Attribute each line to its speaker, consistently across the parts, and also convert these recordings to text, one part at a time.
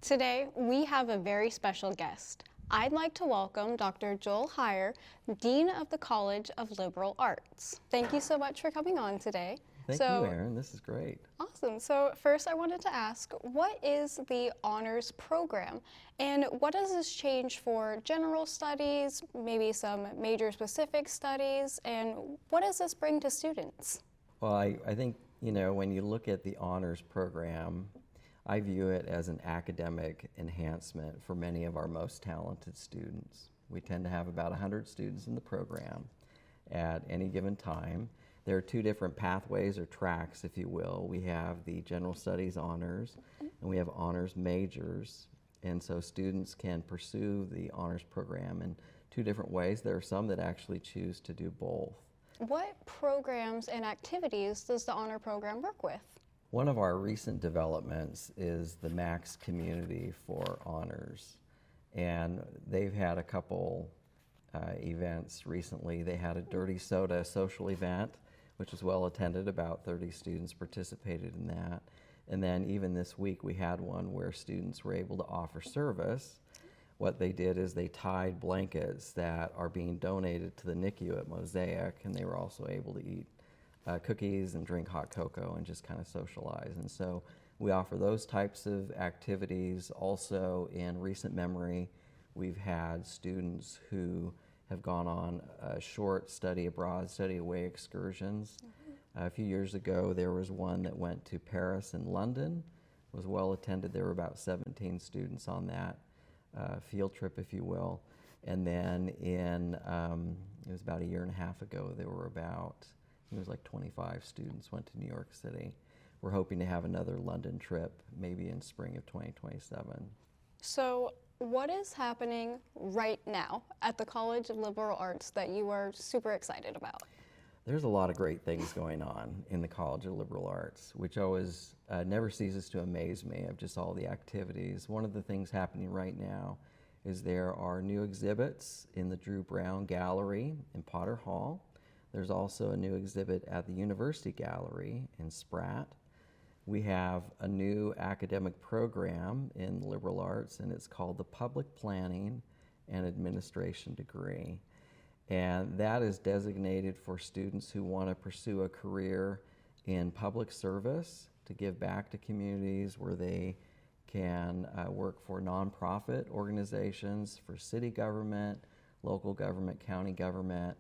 Speaker 1: Today, we have a very special guest. I'd like to welcome Dr. Joel Hyer, Dean of the College of Liberal Arts. Thank you so much for coming on today.
Speaker 2: Thank you, Erin. This is great.
Speaker 1: Awesome. So first I wanted to ask, what is the honors program and what does this change for general studies, maybe some major specific studies, and what does this bring to students?
Speaker 2: Well, I think, when you look at the honors program, I view it as an academic enhancement for many of our most talented students. We tend to have about 100 students in the program at any given time. There are two different pathways or tracks, if you will. We have the general studies honors and we have honors majors. And so students can pursue the honors program in two different ways. There are some that actually choose to do both.
Speaker 1: What programs and activities does the honor program work with?
Speaker 2: One of our recent developments is the Max Community for Honors. And they've had a couple events recently. They had a Dirty Soda social event, which was well attended. About 30 students participated in that. And then even this week we had one where students were able to offer service. What they did is they tied blankets that are being donated to the NICU at Mosaic, and they were also able to eat cookies and drink hot cocoa and just kind of socialize. And so we offer those types of activities. Also, in recent memory, we've had students who have gone on short study abroad, study away excursions. A few years ago, there was one that went to Paris and London, was well attended. There were about 17 students on that field trip, if you will. And then it was about a year and a half ago, there were about, it was like 25 students went to New York City. We're hoping to have another London trip, maybe in spring of 2027.
Speaker 1: So what is happening right now at the College of Liberal Arts that you are super excited about?
Speaker 2: There's a lot of great things going on in the College of Liberal Arts, which always never ceases to amaze me of just all the activities. One of the things happening right now is there are new exhibits in the Drew Brown Gallery in Potter Hall. There's also a new exhibit at the University Gallery in Spratt. We have a new academic program in liberal arts, and it's called the Public Planning and Administration degree. And that is designated for students who want to pursue a career in public service, to give back to communities where they can work for nonprofit organizations, for city government, local government, county government.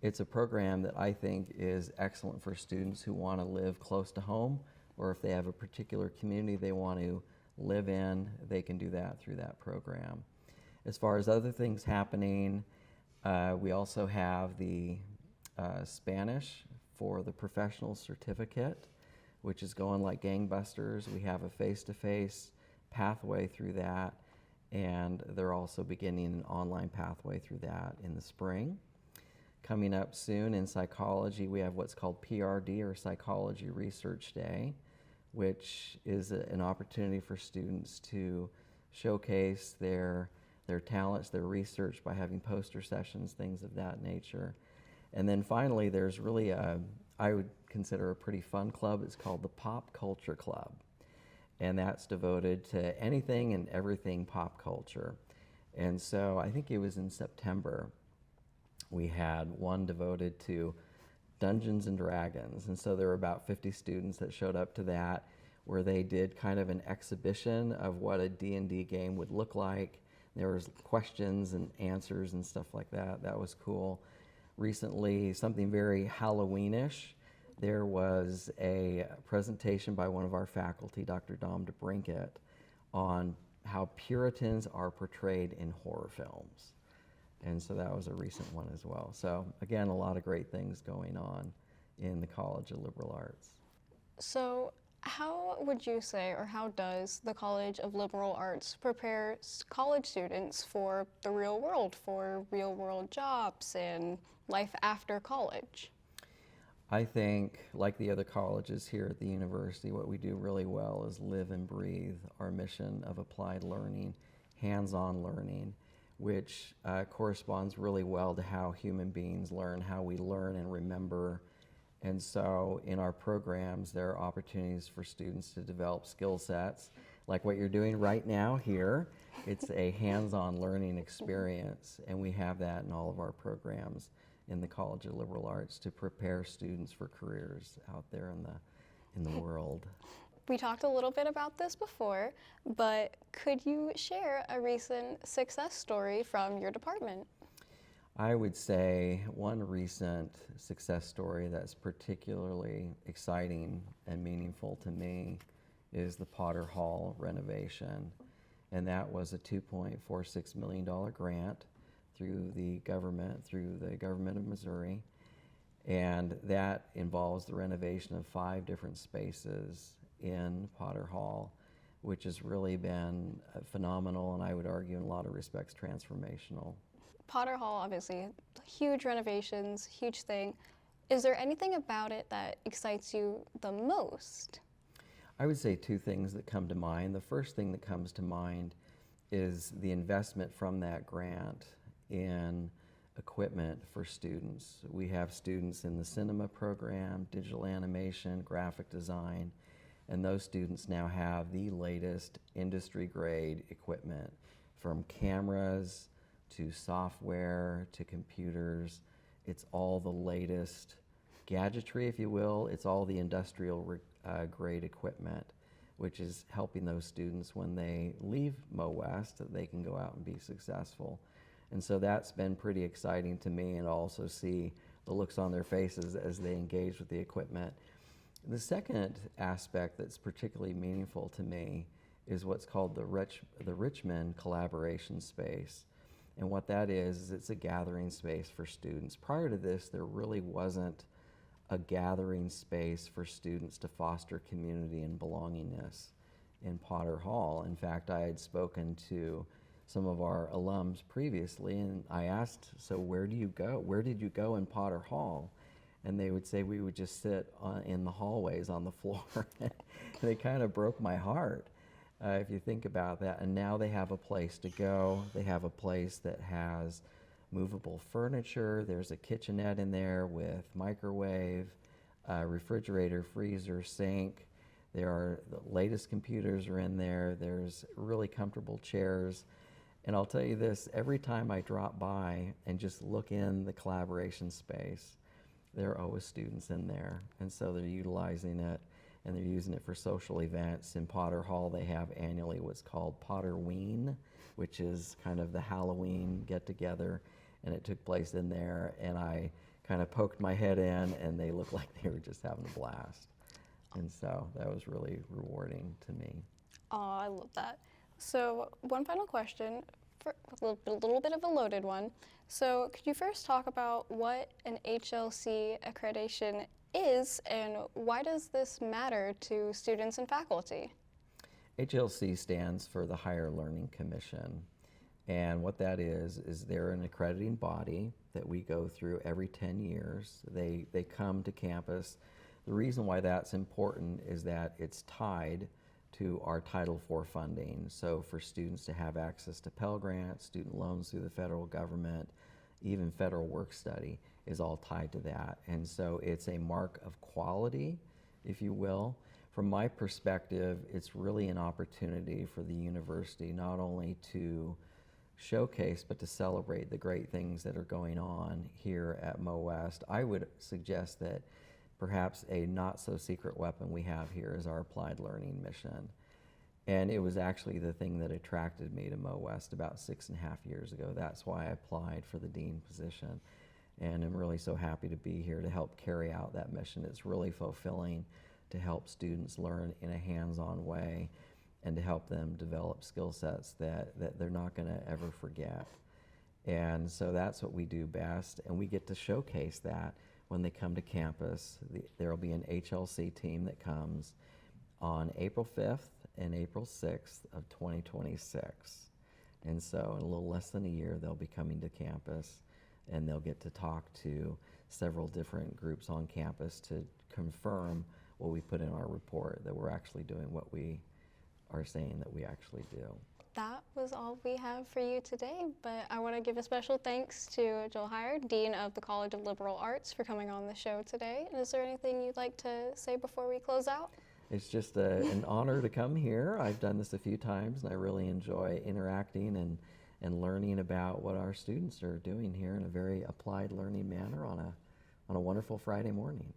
Speaker 2: It's a program that I think is excellent for students who want to live close to home, or if they have a particular community they want to live in, they can do that through that program. As far as other things happening, we also have the Spanish for the professional certificate, which is going like gangbusters. We have a face-to-face pathway through that, and they're also beginning an online pathway through that in the spring. Coming up soon in psychology, we have what's called PRD, or Psychology Research Day, which is an opportunity for students to showcase their talents, their research by having poster sessions, things of that nature. And then finally, there's really I would consider a pretty fun club. It's called the Pop Culture Club. And that's devoted to anything and everything pop culture. And so I think it was in September, we had one devoted to Dungeons and Dragons. And so there were about 50 students that showed up to that, where they did kind of an exhibition of what a D&D game would look like. There was questions and answers and stuff like that. That was cool. Recently, something very Halloweenish, there was a presentation by one of our faculty, Dr. Dom DeBrinket, on how Puritans are portrayed in horror films. And so that was a recent one as well. So again, a lot of great things going on in the College of Liberal Arts.
Speaker 1: So how would you say, or how does the College of Liberal Arts prepare college students for the real world, for real world jobs and life after college?
Speaker 2: I think, like the other colleges here at the university, what we do really well is live and breathe our mission of applied learning, hands-on learning, which corresponds really well to how human beings learn, how we learn and remember. And so in our programs, there are opportunities for students to develop skill sets like what you're doing right now here. It's a hands-on learning experience, and we have that in all of our programs in the College of Liberal Arts to prepare students for careers out there in the world.
Speaker 1: We talked a little bit about this before, but could you share a recent success story from your department?
Speaker 2: I would say one recent success story that's particularly exciting and meaningful to me is the Potter Hall renovation. And that was a $2.46 million grant through the government of Missouri. And that involves the renovation of 5 different spaces in Potter Hall, which has really been phenomenal, and I would argue in a lot of respects transformational.
Speaker 1: Potter Hall, obviously, huge renovations, huge thing. Is there anything about it that excites you the most?
Speaker 2: I would say 2 things that come to mind. The first thing that comes to mind is the investment from that grant in equipment for students. We have students in the cinema program, digital animation, graphic design, and those students now have the latest industry-grade equipment, from cameras to software to computers. It's all the latest gadgetry, if you will. It's all the industrial grade equipment, which is helping those students when they leave Mo West, that they can go out and be successful. And so that's been pretty exciting to me, and also see the looks on their faces as they engage with the equipment. The second aspect that's particularly meaningful to me is what's called the Richmond Collaboration Space. And what that is it's a gathering space for students. Prior to this, there really wasn't a gathering space for students to foster community and belongingness in Potter Hall. In fact, I had spoken to some of our alums previously, and I asked, so where do you go? Where did you go in Potter Hall? And they would say we would just sit in the hallways on the floor. And it kind of broke my heart if you think about that. And now they have a place to go. They have a place that has movable furniture. There's a kitchenette in there with microwave, refrigerator, freezer, sink. There are the latest computers are in there. There's really comfortable chairs. And I'll tell you this, every time I drop by and just look in the collaboration space, there are always students in there. And so they're utilizing it, and they're using it for social events. In Potter Hall, they have annually what's called Potterween, which is kind of the Halloween get-together, and it took place in there. And I kind of poked my head in, and they looked like they were just having a blast. And so that was really rewarding to me.
Speaker 1: Oh, I love that. So one final question, for a little bit of a loaded one. So could you first talk about what an HLC accreditation is, and why does this matter to students and faculty?
Speaker 2: HLC stands for the Hyer Learning Commission. And what that is they're an accrediting body that we go through every 10 years. They come to campus. The reason why that's important is that it's tied to our Title IV funding. So for students to have access to Pell Grants, student loans through the federal government, even federal work study is all tied to that. And so it's a mark of quality, if you will. From my perspective, it's really an opportunity for the university not only to showcase, but to celebrate the great things that are going on here at Mo West. I would suggest that perhaps a not-so-secret weapon we have here is our applied learning mission. And it was actually the thing that attracted me to Mo West about 6.5 years ago. That's why I applied for the dean position. And I'm really so happy to be here to help carry out that mission. It's really fulfilling to help students learn in a hands-on way and to help them develop skill sets that they're not going to ever forget. And so that's what we do best, and we get to showcase that when they come to campus. There will be an HLC team that comes on April 5th and April 6th of 2026. And so in a little less than a year, they'll be coming to campus, and they'll get to talk to several different groups on campus to confirm what we put in our report, that we're actually doing what we are saying that we actually do.
Speaker 1: That was all we have for you today, but I want to give a special thanks to Joel Hyer, Dean of the College of Liberal Arts, for coming on the show today. And is there anything you'd like to say before we close out?
Speaker 2: It's just an honor to come here. I've done this a few times, and I really enjoy interacting and learning about what our students are doing here in a very applied learning manner on a wonderful Friday morning.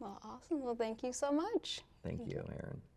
Speaker 1: Well, awesome. Well, thank you so much.
Speaker 2: Thank you, Erin.